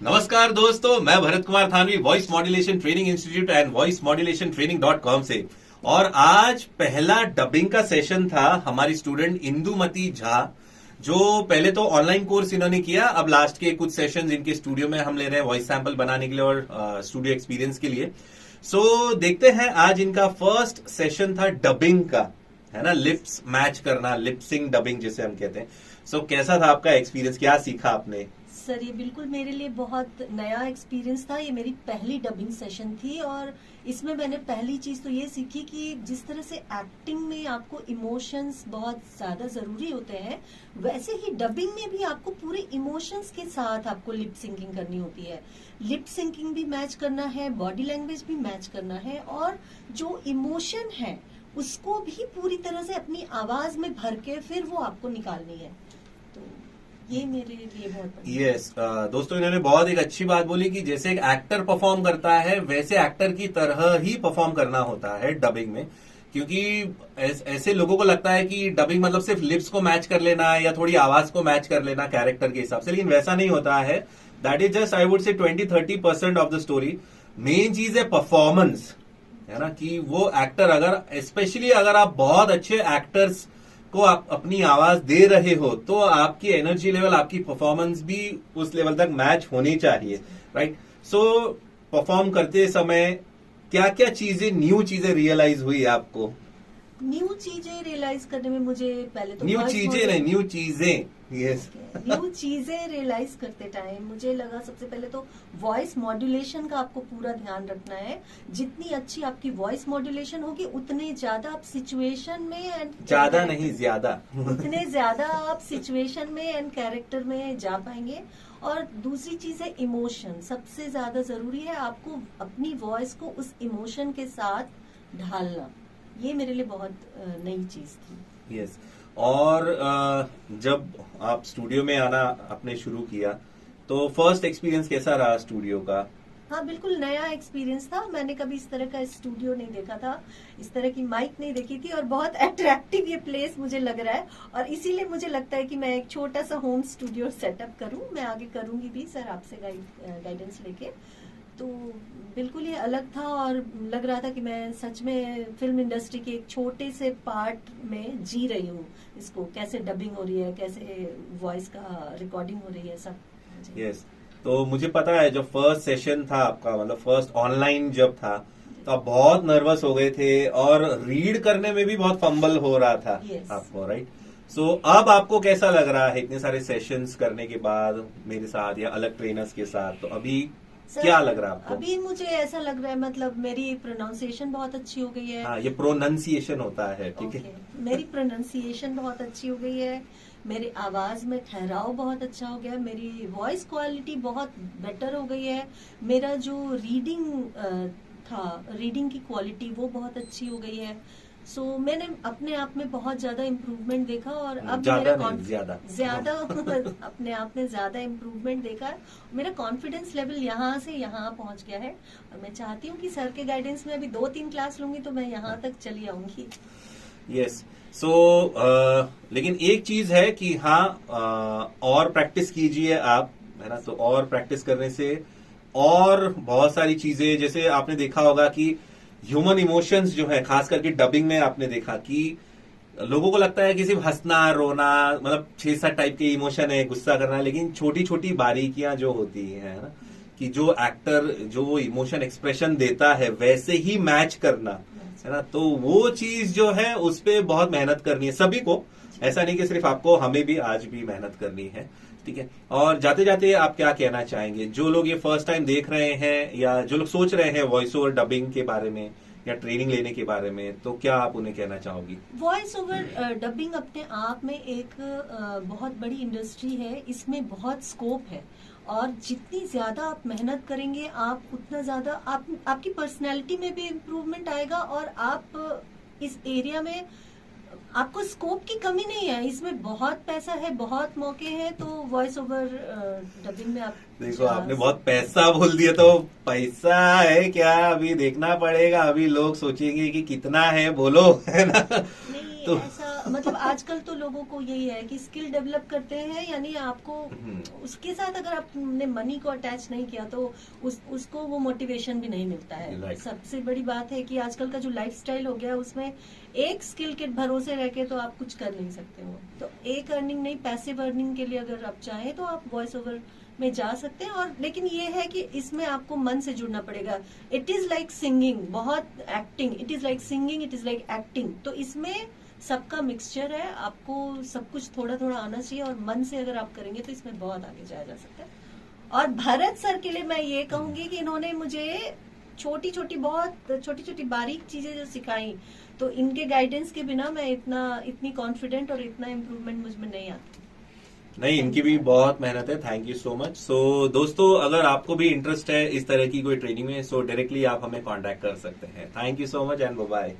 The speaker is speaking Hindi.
नमस्कार दोस्तों, मैं Bharat Kumar Thanvi voice modulation training institute and voice modulation training dot com से। और आज पहला डबिंग का सेशन था हमारी स्टूडेंट इंदुमती झा, जो पहले तो ऑनलाइन कोर्स इन्होंने किया, अब लास्ट के कुछ सेशंस इनके स्टूडियो में हम ले रहे हैं वॉइस सैंपल बनाने के लिए और स्टूडियो एक्सपीरियंस के लिए। सो देखते हैं, आज इनका फर्स्ट सेशन था डबिंग का, है ना, लिप्स मैच करना, लिपसिंग डबिंग जिसे हम कहते हैं। सो कैसा था आपका एक्सपीरियंस, क्या सीखा आपने? सर, ये बिल्कुल मेरे लिए बहुत नया एक्सपीरियंस था। ये मेरी पहली डबिंग सेशन थी और इसमें मैंने पहली चीज तो ये सीखी कि जिस तरह से एक्टिंग में आपको इमोशंस बहुत ज्यादा जरूरी होते हैं, वैसे ही डबिंग में भी आपको पूरे इमोशंस के साथ आपको लिप सिंकिंग करनी होती है। लिप सिंकिंग भी मैच करना है, बॉडी लैंग्वेज भी मैच करना है और जो इमोशन है उसको भी पूरी तरह से अपनी आवाज में भर के फिर वो आपको निकालनी है। तो ये मेरे लिए बहुत यस दोस्तों, इन्होंने बहुत एक अच्छी बात बोली कि जैसे एक एक्टर परफॉर्म करता है वैसे एक्टर की तरह ही परफॉर्म करना होता है डबिंग में। क्योंकि ऐसे लोगों को लगता है कि डबिंग मतलब सिर्फ लिप्स को मैच कर लेना या थोड़ी आवाज को मैच कर लेना कैरेक्टर के हिसाब से, लेकिन वैसा नहीं होता है। That is just I would say 20-30% of the story. Main चीज है परफॉर्मेंस, है ना, कि वो एक्टर अगर स्पेशली अगर आप बहुत अच्छे एक्टर्स को आप अपनी आवाज दे रहे हो तो आपकी एनर्जी लेवल, आपकी परफॉर्मेंस भी उस लेवल तक मैच होनी चाहिए, राइट। सो परफॉर्म करते समय क्या क्या चीजें, न्यू चीजें रियलाइज हुई आपको? न्यू चीजें रियलाइज करने में मुझे पहले तो न्यू चीजें नहीं, न्यू चीजें, यस। न्यू चीजें रियलाइज करते टाइम मुझे लगा सबसे पहले तो वॉइस मॉड्यूलेशन का आपको पूरा ध्यान रखना है। जितनी अच्छी आपकी वॉइस मॉड्यूलेशन होगी उतने ज्यादा आप सिचुएशन में ज्यादा नहीं ज्यादा उतने ज्यादा आप सिचुएशन में एंड कैरेक्टर में जा पाएंगे। और दूसरी चीज है इमोशन, सबसे ज्यादा जरूरी है आपको अपनी वॉइस को उस इमोशन के साथ ढालना। ये मेरे लिए बहुत नई चीज थी। यस। और जब आप स्टूडियो में आना आपने शुरू किया तो फर्स्ट एक्सपीरियंस कैसा रहा स्टूडियो का? हाँ, बिल्कुल नया एक्सपीरियंस था। मैंने कभी इस तरह का स्टूडियो नहीं देखा था, इस तरह की माइक नहीं देखी थी और बहुत अट्रैक्टिव ये प्लेस मुझे लग रहा है। और इसीलिए मुझे लगता है कि मैं एक छोटा सा होम स्टूडियो सेटअप करूं। मैं आगे करूंगी भी सर, आपसे गाइडेंस लेके। तो बिल्कुल ये अलग था और लग रहा था कि मैं सच में फिल्म इंडस्ट्री के एक छोटे से पार्ट में जी रही हूँ। इसको कैसे डबिंग हो रही है, कैसे वॉइस का रिकॉर्डिंग हो रही है, सब। यस। तो मुझे पता है जब फर्स्ट सेशन था आपका, मतलब फर्स्ट ऑनलाइन जब था, तो आप बहुत नर्वस हो गए थे और रीड करने में भी बहुत फंबल हो रहा था आपको, राइट। सो अब आपको कैसा लग रहा है इतने सारे सेशंस करने के बाद मेरे साथ या अलग ट्रेनर्स के साथ? तो अभी क्या लग रहा है आपको? अभी मुझे ऐसा लग रहा है, मतलब मेरी प्रोनाउंसिएशन बहुत अच्छी हो गई है। हाँ, ये प्रोनाउंसिएशन होता है, ठीक है। मेरी प्रोनाउंसिएशन बहुत अच्छी हो गई है, मेरी आवाज में ठहराव बहुत अच्छा हो गया, मेरी वॉइस क्वालिटी बहुत बेटर हो गई है, मेरा जो रीडिंग की क्वालिटी वो बहुत अच्छी हो गई है। सो मैंने अपने आप में बहुत ज्यादा इम्प्रूवमेंट देखा और अब ज्यादा अपने आप में ज्यादा इम्प्रूवमेंट देखा है। मेरा कॉन्फिडेंस लेवल यहाँ से यहाँ पहुँच गया है और मैं चाहती हूँ कि सर के गाइडेंस में अभी 2-3 क्लास लूंगी तो मैं यहाँ तक चली आऊंगी। यस। सो लेकिन एक चीज है कि हाँ, और प्रैक्टिस कीजिए आप, है ना। तो और प्रैक्टिस करने से और बहुत सारी चीजें, जैसे आपने देखा होगा कि ह्यूमन इमोशंस जो है, खास करके डबिंग में आपने देखा कि लोगों को लगता है कि सिर्फ हंसना, रोना, मतलब 6-7 टाइप के इमोशन है, गुस्सा करना, लेकिन छोटी छोटी बारीकियां जो होती है ना, कि जो एक्टर जो वो इमोशन एक्सप्रेशन देता है वैसे ही मैच करना, है ना। तो वो चीज जो है उस पर बहुत मेहनत करनी है सभी को, ऐसा नहीं कि सिर्फ आपको, हमें भी आज भी मेहनत करनी है, ठीक है। और जाते जाते आप क्या कहना चाहेंगे जो लोग ये फर्स्ट टाइम देख रहे हैं या जो लोग सोच रहे हैं वॉइस ओवर डबिंग के बारे में या ट्रेनिंग लेने के बारे में, तो क्या आप उन्हें कहना चाहोगी? वॉइस ओवर डबिंग अपने आप में एक बहुत बड़ी इंडस्ट्री है, इसमें बहुत स्कोप है और जितनी ज्यादा आप मेहनत करेंगे आप उतना ज्यादा आपकी पर्सनैलिटी में भी इम्प्रूवमेंट आएगा और आप इस एरिया में आपको स्कोप की कमी नहीं है। इसमें बहुत पैसा है, बहुत मौके हैं। तो वॉइस ओवर डबिंग में आप देखो, आपने बहुत पैसा बोल दिया, तो पैसा है क्या अभी देखना पड़ेगा। अभी लोग सोचेंगे कि कितना है, बोलो, है ना। नहीं, तो ऐसा मतलब आजकल तो लोगों को यही है कि स्किल डेवलप करते हैं, यानी आपको उसके साथ अगर आपने मनी को अटैच नहीं किया तो उसको वो मोटिवेशन भी नहीं मिलता है। Right. सबसे बड़ी बात है कि आजकल का जो लाइफस्टाइल हो गया उसमें एक स्किल के भरोसे रह के तो आप कुछ कर नहीं सकते हो। तो एक अर्निंग नहीं, पैसिव अर्निंग के लिए अगर आप चाहें तो आप वॉइस ओवर में जा सकते हैं। और लेकिन ये है कि इसमें आपको मन से जुड़ना पड़ेगा। इट इज लाइक सिंगिंग, बहुत acting, it is like singing, it is like acting. तो इसमें सबका मिक्सचर है, आपको सब कुछ थोड़ा थोड़ा आना चाहिए और मन से अगर आप करेंगे तो इसमें बहुत आगे जाया जा सकता है। और भरत सर के लिए मैं ये कहूंगी कि इन्होंने मुझे छोटी छोटी बारीक चीजें जो सिखाई, तो इनके गाइडेंस के बिना मैं इतनी कॉन्फिडेंट और इतना इम्प्रूवमेंट मुझ में नहीं आती। नहीं, इनकी भी बहुत मेहनत है। Thank you so much. So दोस्तों, अगर आपको भी इंटरेस्ट है इस तरह की कोई ट्रेनिंग में, सो डायरेक्टली आप हमें कांटेक्ट कर सकते हैं। Thank you so much and bye bye.